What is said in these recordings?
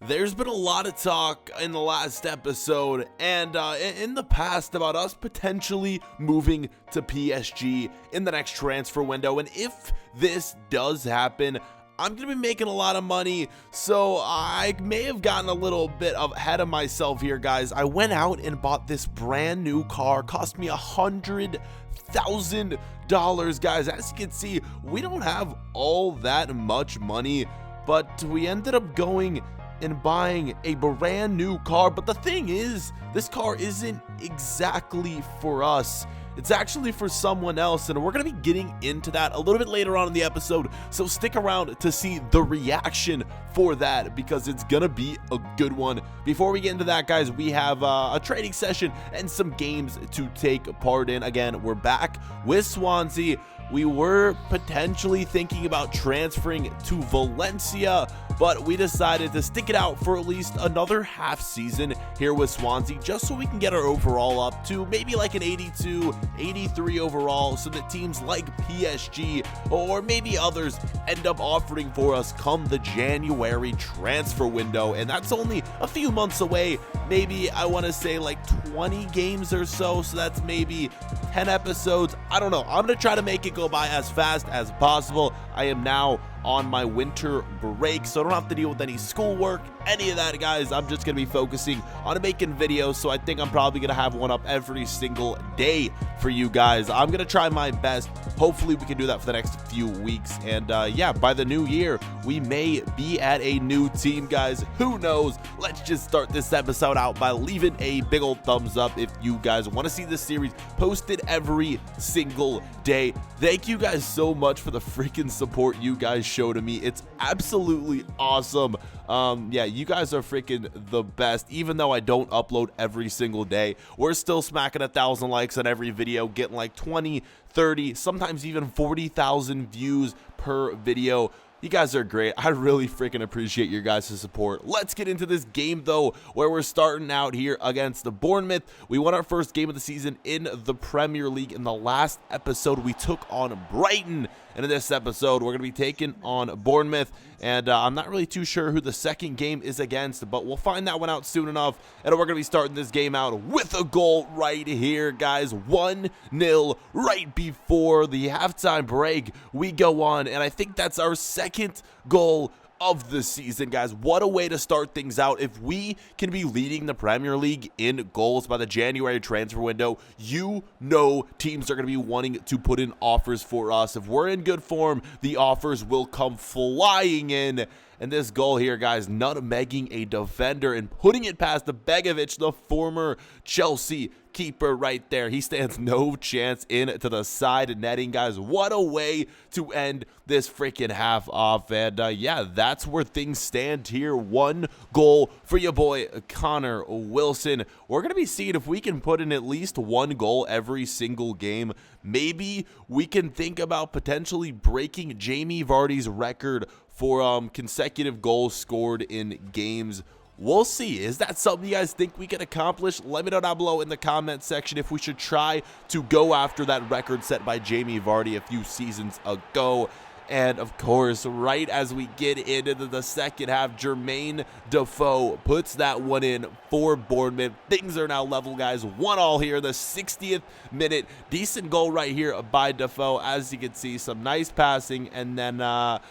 There's been a lot of talk in the last episode and in the past about us potentially moving to PSG in the next transfer window. And if this does happen, I'm going to be making a lot of money, so I may have gotten a little bit ahead of myself here, guys. I went out and bought this brand new car. Cost me $100,000, guys. As you can see, we don't have all that much money, but we ended up going and buying a brand new car. But the thing is, this car isn't exactly for us. It's actually for someone else, and we're going to be getting into that a little bit later on in the episode, so stick around to see the reaction for that, because it's going to be a good one. Before we get into that, guys, we have a trading session and some games to take part in. Again, we're back with Swansea. We were potentially thinking about transferring to Valencia, but we decided to stick it out for at least another half season here with Swansea, just so we can get our overall up to maybe like an 82, 83 overall, so that teams like PSG or maybe others end up offering for us come the January transfer window. And that's only a few months away. Maybe I want to say like 20 games or so, so that's maybe 10 episodes. I don't know. I'm going to try to make it go by as fast as possible. I am now on my winter break, so I don't have to deal with any schoolwork, any of that, guys. I'm just gonna be focusing on making videos, so I think I'm probably gonna have one up every single day for you guys. I'm gonna try my best. Hopefully we can do that for the next few weeks, and yeah, by the new year we may be at a new team, guys. Who knows? Let's just start this episode out by leaving a big old thumbs up if you guys want to see this series posted every single day. Thank you guys so much for the freaking support you guys show to me. It's absolutely awesome. Yeah, you guys are freaking the best. Even though I don't upload every single day, we're still smacking 1,000 likes on every video, getting like 20, 30, sometimes even 40,000 views per video. You guys are great. I really freaking appreciate your guys' support. Let's get into this game, though, where we're starting out here against the Bournemouth. We won our first game of the season in the Premier League. In the last episode, we took on Brighton. And in this episode, we're going to be taking on Bournemouth. And I'm not really too sure who the second game is against, but we'll find that one out soon enough. And we're going to be starting this game out with a goal right here, guys. 1-0 right before the halftime break. We go on, and I think that's our second goal of the season, guys. What a way to start things out. If we can be leading the Premier League in goals by the January transfer window, you know teams are going to be wanting to put in offers for us. If we're in good form, the offers will come flying in. And this goal here, guys, nutmegging a defender and putting it past the Begovic, the former Chelsea keeper right there. He stands no chance into the side netting, guys. What a way to end this freaking half off. And yeah, that's where things stand here. 1 goal for your boy Connor Wilson. We're gonna be seeing if we can put in at least 1 goal every single game. Maybe we can think about potentially breaking Jamie Vardy's record for consecutive goals scored in games. We'll see. Is that something you guys think we can accomplish? Let me know down below in the comment section if we should try to go after that record set by Jamie Vardy a few seasons ago. And of course, right as we get into the second half, Jermaine Defoe puts that one in for Bournemouth. Things are now level, guys. 1-1 here in the 60th minute. Decent goal right here by Defoe. As you can see, some nice passing, and then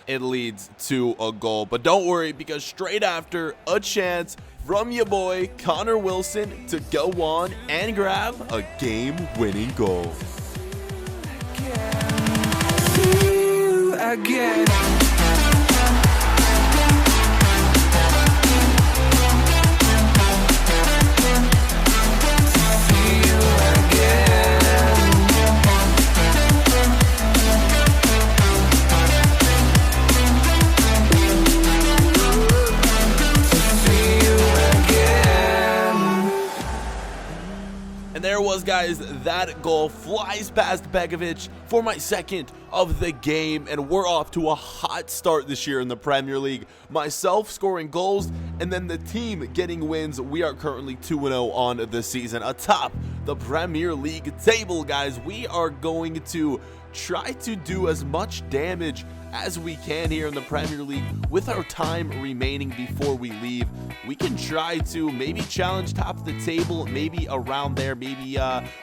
it leads to a goal. But don't worry, because straight after, a chance from your boy Connor Wilson to go on and grab a game-winning goal. Again. And there was, guys, that goal flies past Begovic for my second of the game, and we're off to a hot start this year in the Premier League. Myself scoring goals, and then the team getting wins. We are currently 2-0 on the season, atop the Premier League table, guys. We are going to try to do as much damage as we can here in the Premier League with our time remaining before we leave. We can try to maybe challenge top of the table, maybe around there, maybe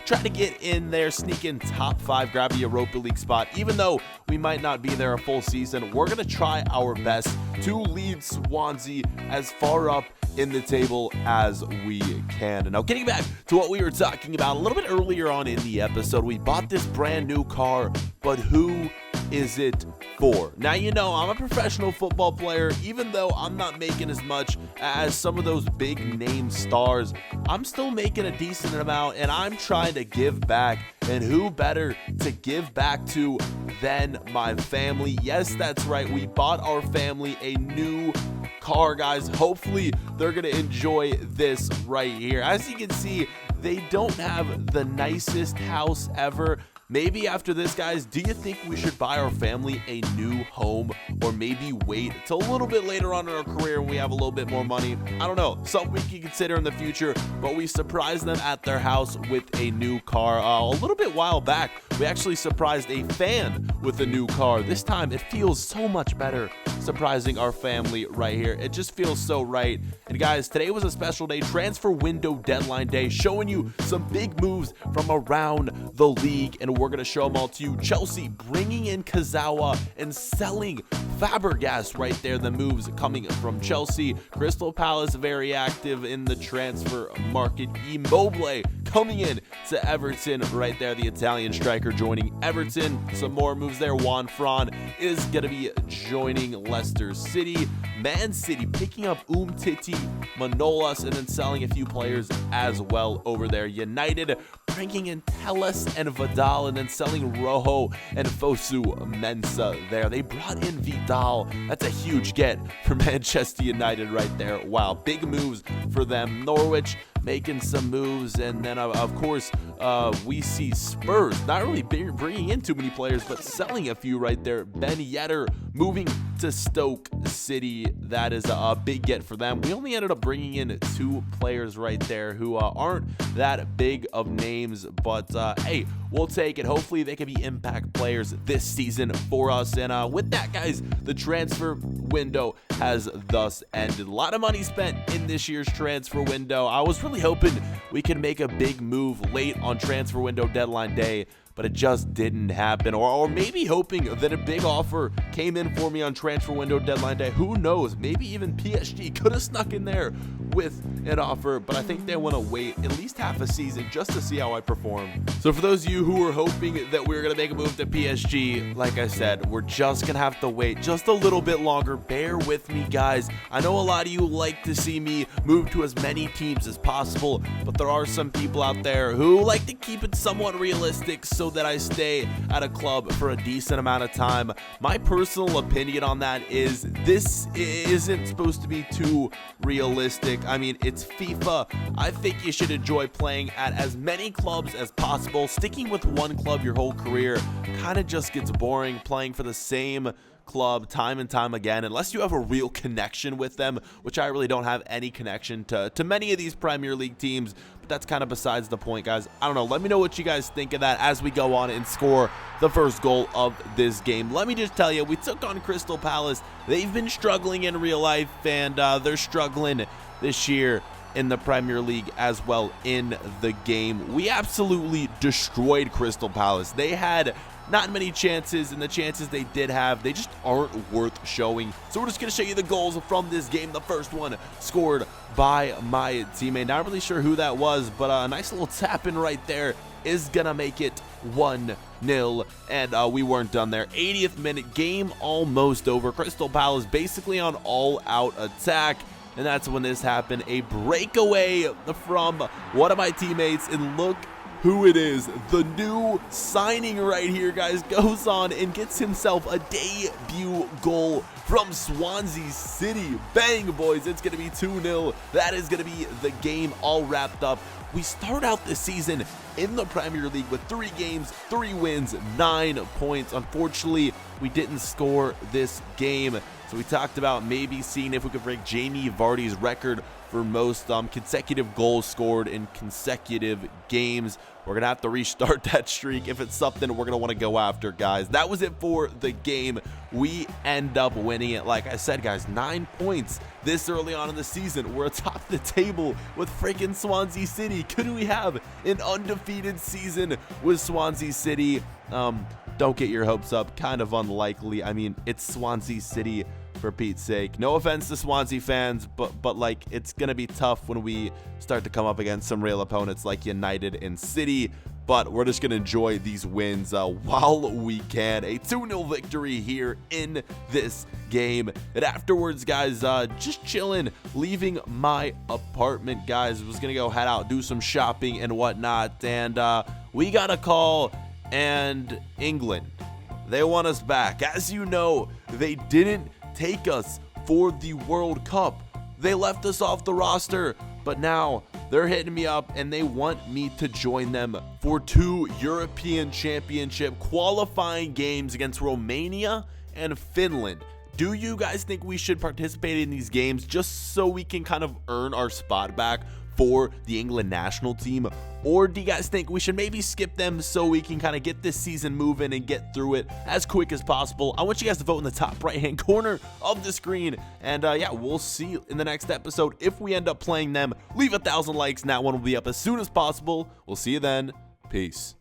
try to get in there, sneak in top 5, grab a Europa League spot. Even though we might not be there a full season, we're going to try our best to lead Swansea as far up in the table as we can. And now getting back to what we were talking about a little bit earlier on in the episode, we bought this brand new car, but who is it for? Now, you know, I'm a professional football player. Even though I'm not making as much as some of those big name stars, I'm still making a decent amount, and I'm trying to give back. And who better to give back to than my family? Yes, that's right. We bought our family a new car, guys. Hopefully they're gonna enjoy this right here. As you can see, they don't have the nicest house ever. Maybe after this, guys, do you think we should buy our family a new home, or maybe wait till a little bit later on in our career when we have a little bit more money? I don't know, something we can consider in the future. But we surprised them at their house with a new car. A little bit while back, we actually surprised a fan with a new car. This time it feels so much better surprising our family right here. It just feels so right. And guys, today was a special day, transfer window deadline day, showing you some big moves from around the league, and we're going to show them all to you. Chelsea bringing in Kazawa and selling Fabregas right there. The moves coming from Chelsea. Crystal Palace very active in the transfer market. Immobile coming in to Everton right there. The Italian striker joining Everton. Some more moves there. Juan Fran is going to be joining Leicester City. Man City picking up Umtiti, Manolas, and then selling a few players as well over there. United bringing in Telles and Vidal, and then selling Rojo and Fosu Mensah there. They brought in Vidal. That's a huge get for Manchester United right there. Wow, big moves for them. Norwich making some moves, and then of course we see Spurs not really bringing in too many players, but selling a few right there. Ben Yedder moving to Stoke City. That is a big get for them. We only ended up bringing in 2 players right there who aren't that big of names, but hey, we'll take it. Hopefully they can be impact players this season for us. And with that, guys, the transfer window has thus ended. A lot of money spent in this year's transfer window. I was really hoping we could make a big move late on transfer window deadline day, but it just didn't happen. Or maybe hoping that a big offer came in for me on transfer window deadline day. Who knows? Maybe even PSG could have snuck in there with an offer, but I think they want to wait at least half a season just to see how I perform. So for those of you who were hoping that we were going to make a move to PSG, like I said, we're just going to have to wait just a little bit longer. Bear with me, guys. I know a lot of you like to see me move to as many teams as possible, but there are some people out there who like to keep it somewhat realistic so that I stay at a club for a decent amount of time. My personal opinion on that is this isn't supposed to be too realistic. I mean, it's FIFA. I think you should enjoy playing at as many clubs as possible. Sticking with one club your whole career kind of just gets boring, playing for the same club time and time again, unless you have a real connection with them, which I really don't have any connection to many of these Premier League teams. But that's kind of besides the point, guys. I don't know. Let me know what you guys think of that as we go on and score the first goal of this game. Let me just tell you, we took on Crystal Palace. They've been struggling in real life, and they're struggling this year in the Premier League as well in the game. We absolutely destroyed Crystal Palace. They had not many chances, and the chances they did have, they just aren't worth showing. So we're just going to show you the goals from this game. The first one scored by my teammate. Not really sure who that was, but a nice little tap in right there is going to make it 1-0, and we weren't done there. 80th minute, game almost over. Crystal Palace basically on all-out attack. And that's when this happened. A breakaway from one of my teammates, and look who it is. The new signing right here, guys, goes on and gets himself a debut goal from Swansea City. Bang, boys. It's going to be 2-0. That is going to be the game all wrapped up. We start out this season in the Premier League with 3 games, 3 wins, 9 points. Unfortunately, we didn't score this game. So we talked about maybe seeing if we could break Jamie Vardy's record for most consecutive goals scored in consecutive games. we're going to have to restart that streak if it's something we're going to want to go after, guys. That was it for the game. We end up winning it. Like I said, guys, 9 points this early on in the season. We're atop the table with freaking Swansea City. Could we have an undefeated season with Swansea City? Don't get your hopes up. Kind of unlikely. I mean, it's Swansea City, for Pete's sake. No offense to Swansea fans, but like, it's gonna be tough when we start to come up against some real opponents like United and City. But we're just gonna enjoy these wins while we can. A 2-0 victory here in this game. And afterwards, guys, just chilling, leaving my apartment, guys. Was gonna go head out, do some shopping and whatnot, and we got a call, and England, they want us back. As you know, they didn't take us for the World Cup. They left us off the roster, but now they're hitting me up and they want me to join them for 2 European Championship qualifying games against Romania and Finland. Do you guys think we should participate in these games just so we can kind of earn our spot back for the England national team? Or do you guys think we should maybe skip them so we can kind of get this season moving and get through it as quick as possible? I want you guys to vote in the top right hand corner of the screen, and yeah, we'll see in the next episode if we end up playing them. Leave 1,000 likes and that one will be up as soon as possible. We'll see you then. Peace.